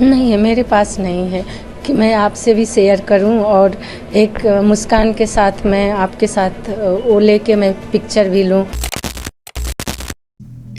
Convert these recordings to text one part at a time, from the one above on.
नहीं है, मेरे पास नहीं है कि मैं आपसे भी शेयर करूं और एक मुस्कान के साथ मैं आपके साथ वो लेके मैं पिक्चर भी लूं।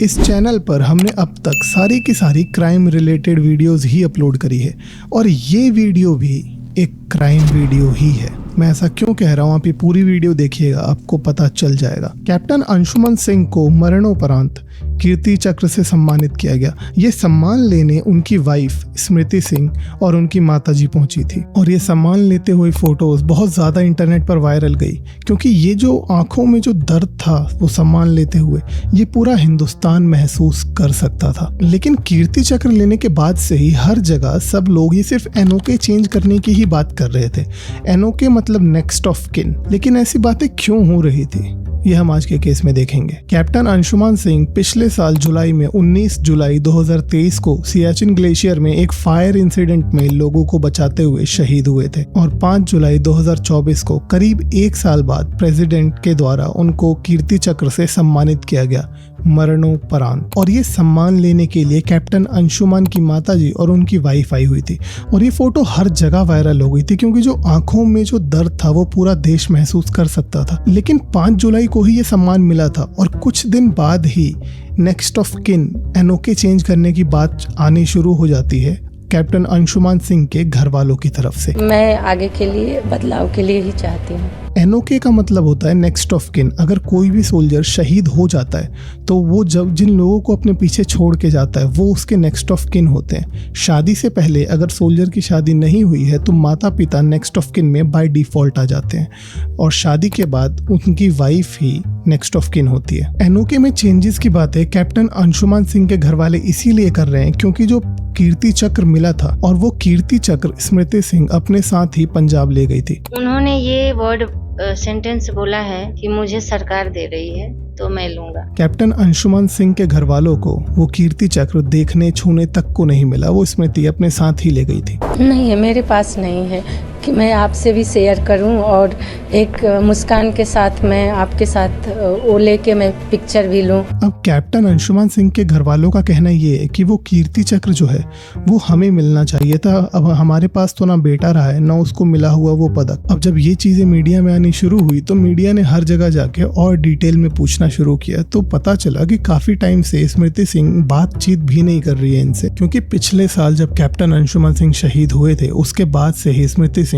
इस चैनल पर हमने अब तक सारी की सारी क्राइम रिलेटेड वीडियोस ही अपलोड करी है और ये वीडियो भी एक क्राइम वीडियो ही है। मैं ऐसा क्यों कह रहा हूँ, आप ये पूरी वीडियो देखिएगा, आपको पता चल जाएगा। कैप्टन अंशुमन सिंह को मरणोपरांत कीर्ति चक्र से सम्मानित किया गया। ये सम्मान लेने उनकी वाइफ स्मृति सिंह और उनकी माताजी पहुंची थी और ये सम्मान लेते हुए फोटोज बहुत ज्यादा इंटरनेट पर वायरल गई, क्योंकि ये जो आंखों में जो दर्द था वो सम्मान लेते हुए ये पूरा हिंदुस्तान महसूस कर सकता था। लेकिन कीर्ति चक्र लेने के बाद से ही हर जगह सब लोग ये सिर्फ एनओके चेंज करने की ही बात कर रहे थे। एनओके मतलब नेक्स्ट ऑफ किन। लेकिन ऐसी बातें क्यों हो रही थी, ये हम आज के केस में देखेंगे। कैप्टन अंशुमन सिंह पिछले साल जुलाई में 19 जुलाई 2023 को सियाचिन ग्लेशियर में एक फायर इंसिडेंट में लोगों को बचाते हुए शहीद हुए थे और 5 जुलाई 2024 को करीब एक साल बाद प्रेसिडेंट के द्वारा उनको कीर्ति चक्र से सम्मानित किया गया मरणोपरांत। और ये सम्मान लेने के लिए कैप्टन अंशुमन की माताजी और उनकी वाइफ आई हुई थी और ये फोटो हर जगह वायरल हो गई थी, क्योंकि जो आंखों में जो दर्द था वो पूरा देश महसूस कर सकता था। लेकिन 5 जुलाई को ही ये सम्मान मिला था और कुछ दिन बाद ही next of kin NOK change करने की बात आनी शुरू हो जाती है कैप्टन अंशुमन सिंह के घर वालों की तरफ से। मैं आगे के लिए बदलाव के लिए ही चाहती हूँ। एनओके का मतलब होता है नेक्स्ट ऑफ किन। अगर कोई भी सोल्जर शहीद हो जाता है तो वो जब जिन लोगों को अपने पीछे छोड़ के जाता है वो उसके नेक्स्ट ऑफ किन होते हैं। शादी से पहले अगर सोल्जर की शादी नहीं हुई है तो माता पिता नेक्स्ट ऑफ किन में बाय डिफॉल्ट आ जाते हैं और शादी के बाद उनकी वाइफ ही नेक्स्ट ऑफ किन होती है। एनओके में चेंजेस की बातें कैप्टन अंशुमन सिंह के घर वाले इसीलिए कर रहे हैं क्योंकि जो कीर्ति चक्र मिला था और वो कीर्ति चक्र स्मृति सिंह अपने साथ ही पंजाब ले गई थी। उन्होंने ये वर्ड सेंटेंस बोला है कि मुझे सरकार दे रही है तो मैं लूंगा। कैप्टन अंशुमन सिंह के घर वालों को वो कीर्ति चक्र देखने छूने तक को नहीं मिला, वो स्मृति अपने साथ ही ले गई थी। नहीं है, मेरे पास नहीं है कि मैं आपसे भी शेयर करूं और एक मुस्कान के साथ मैं आपके साथ वो लेके मैं पिक्चर भी लूं। अब कैप्टन अंशुमन सिंह के घर वालों का कहना ये है कि वो कीर्ति चक्र जो है वो हमें मिलना चाहिए था। अब हमारे पास तो ना बेटा रहा है ना उसको मिला हुआ वो पदक। अब जब ये चीजें मीडिया में आनी शुरू हुई तो मीडिया ने हर जगह जाके और डिटेल में पूछना शुरू किया तो पता चला कि काफी टाइम से स्मृति सिंह बातचीत भी नहीं कर रही है इनसे, क्योंकि पिछले साल जब कैप्टन अंशुमन सिंह शहीद हुए थे उसके बाद से ही स्मृति सिंह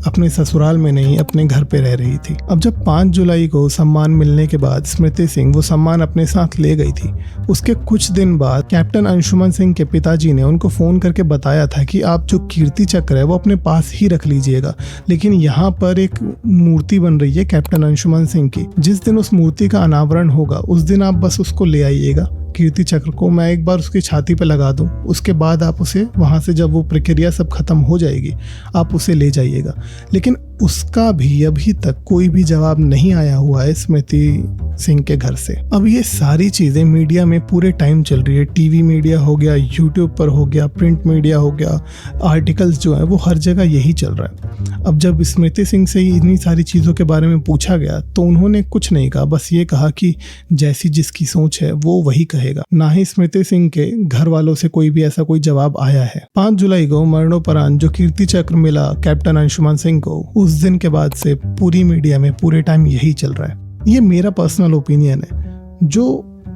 अपने ससुराल में नहीं अपने घर पे रह रही थी। अब जब 5 जुलाई को सम्मान मिलने के बाद स्मृति सिंह वो सम्मान अपने साथ ले गई थी, उसके कुछ दिन बाद कैप्टन अंशुमन सिंह के पिताजी ने उनको फोन करके बताया था कि आप जो कीर्ति चक्र है वो अपने पास ही रख लीजिएगा, लेकिन यहाँ पर एक मूर्ति बन रही है कैप्टन अंशुमन सिंह की। जिस दिन उस मूर्ति का अनावरण होगा उस दिन आप बस उसको ले आइएगा, कीर्ति चक्र को मैं एक बार उसकी छाती पे लगा दूं, उसके बाद आप उसे वहां से जब वो प्रक्रिया सब खत्म हो जाएगी आप उसे ले जाइएगा। लेकिन उसका भी अभी तक कोई भी जवाब नहीं आया हुआ है स्मृति सिंह के घर से। अब ये सारी चीजें मीडिया में पूरे टाइम चल रही है, टीवी मीडिया हो गया, यूट्यूब पर हो गया, प्रिंट मीडिया हो गया, आर्टिकल्स जो है वो हर जगह यही चल रहा है। अब जब स्मृति सिंह से इतनी सारी चीजों के बारे में पूछा गया तो उन्होंने कुछ नहीं कहा, बस ये कहा कि जैसी जिसकी सोच है वो वही कहेगा। ना ही स्मृति सिंह के घर वालों से कोई भी ऐसा कोई जवाब आया है। 5 जुलाई को मरणोपरांत जो कीर्ति चक्र मिला कैप्टन अंशुमन सिंह को, उस दिन के बाद से पूरी मीडिया में पूरे टाइम यही चल रहा है। ये मेरा पर्सनल ओपिनियन है। जो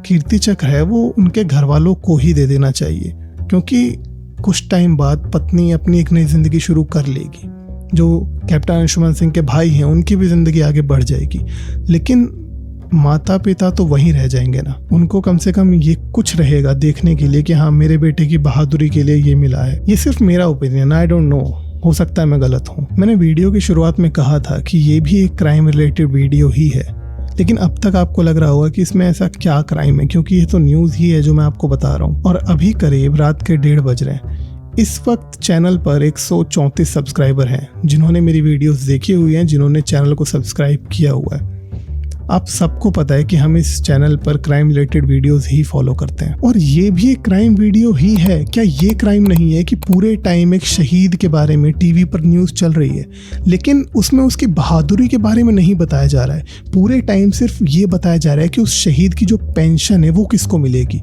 कीर्ति चक्र है वो उनके घर वालों को ही दे देना चाहिए, क्योंकि कुछ टाइम बाद पत्नी अपनी एक नई जिंदगी शुरू कर लेगी। जो कैप्टन अंशुमन सिंह के भाई हैं उनकी भी जिंदगी आगे बढ़ जाएगी, लेकिन माता पिता तो वहीं रह जाएंगे ना। उनको कम से कम ये कुछ रहेगा देखने के लिए कि हाँ मेरे बेटे की बहादुरी के लिए ये मिला है। ये सिर्फ मेरा ओपिनियन, आई डोंट नो, हो सकता है मैं गलत हूँ। मैंने वीडियो की शुरुआत में कहा था कि ये भी एक क्राइम रिलेटेड वीडियो ही है, लेकिन अब तक आपको लग रहा होगा कि इसमें ऐसा क्या क्राइम है, क्योंकि ये तो न्यूज़ ही है जो मैं आपको बता रहा हूँ। और अभी करीब रात के 1:30 बज रहे हैं। इस वक्त चैनल पर 134 सब्सक्राइबर हैं जिन्होंने मेरी वीडियोस देखी हुई हैं, जिन्होंने चैनल को सब्सक्राइब किया हुआ है। आप सबको पता है कि हम इस चैनल पर क्राइम रिलेटेड वीडियोस ही फॉलो करते हैं और ये भी एक क्राइम वीडियो ही है। क्या ये क्राइम नहीं है कि पूरे टाइम एक शहीद के बारे में टीवी पर न्यूज़ चल रही है, लेकिन उसमें उसकी बहादुरी के बारे में नहीं बताया जा रहा है। पूरे टाइम सिर्फ ये बताया जा रहा है कि उस शहीद की जो पेंशन है वो किसको मिलेगी,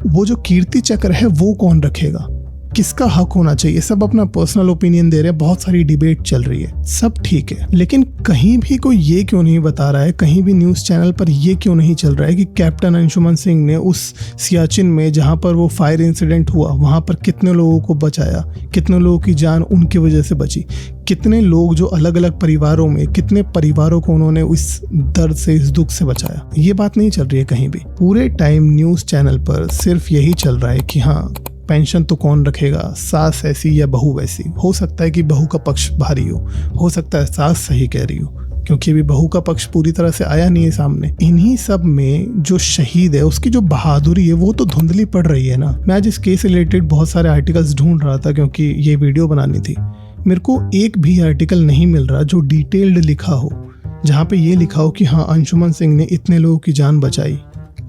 वो जो कीर्ति चक्र है वो कौन रखेगा। किसका हक होना चाहिए, सब अपना पर्सनल ओपिनियन दे रहे हैं, बहुत सारी डिबेट चल रही है, सब ठीक है, लेकिन कहीं भी कोई ये क्यों नहीं बता रहा है, कहीं भी न्यूज़ चैनल पर ये क्यों नहीं चल रहा है कि कैप्टन अंशुमन सिंह ने उस सियाचिन में जहां पर वो फायर इंसिडेंट हुआ वहां पर कितने लोगों को बचाया, कितने लोगों की जान उनकी वजह से बची, कितने लोग जो अलग अलग परिवारों में, कितने परिवारों को उन्होंने इस दर्द से, इस दुख से बचाया। ये बात नहीं चल रही है कहीं भी। पूरे टाइम न्यूज़ चैनल पर सिर्फ यही चल रहा है कि हाँ पेंशन तो कौन रखेगा, सास ऐसी या बहू वैसी। हो सकता है कि बहू का पक्ष भारी हो सकता है सास सही कह रही हो, क्योंकि अभी बहू का पक्ष पूरी तरह से आया नहीं है सामने। इन्हीं सब में जो शहीद है उसकी जो बहादुरी है वो तो धुंधली पड़ रही है ना। मैं आज इस केस रिलेटेड बहुत सारे आर्टिकल्स ढूंढ रहा था क्योंकि ये वीडियो बनानी थी। मेरे को एक भी आर्टिकल नहीं मिल रहा जो डिटेल्ड लिखा हो, जहाँ पे ये लिखा हो कि हाँ अंशुमन सिंह ने इतने लोगों की जान बचाई,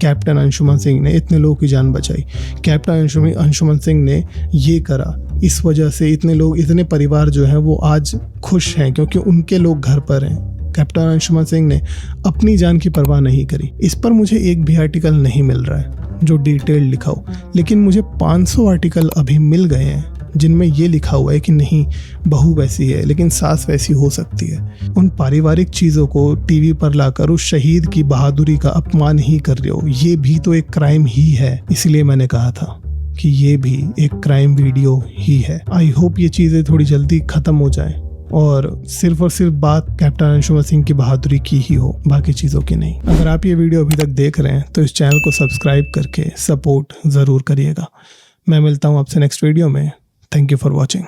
कैप्टन अंशुमन सिंह ने इतने लोगों की जान बचाई, कैप्टन अंशुमन सिंह ने ये करा, इस वजह से इतने लोग, इतने परिवार जो हैं वो आज खुश हैं क्योंकि उनके लोग घर पर हैं। कैप्टन अंशुमन सिंह ने अपनी जान की परवाह नहीं करी। इस पर मुझे एक भी आर्टिकल नहीं मिल रहा है जो डिटेल लिखा हो, लेकिन मुझे 500 आर्टिकल अभी मिल गए हैं जिनमें ये लिखा हुआ है कि नहीं बहू वैसी है लेकिन सास वैसी हो सकती है। उन पारिवारिक चीज़ों को टीवी पर लाकर उस शहीद की बहादुरी का अपमान ही कर रहे हो, ये भी तो एक क्राइम ही है। इसलिए मैंने कहा था कि ये भी एक क्राइम वीडियो ही है। आई होप ये चीज़ें थोड़ी जल्दी ख़त्म हो जाएं और सिर्फ बात कैप्टन अंशुमन सिंह की बहादुरी की ही हो, बाकी चीज़ों की नहीं। अगर आप ये वीडियो अभी तक देख रहे हैं तो इस चैनल को सब्सक्राइब करके सपोर्ट ज़रूर करिएगा। मैं मिलता हूँ आपसे नेक्स्ट वीडियो में। Thank you for watching.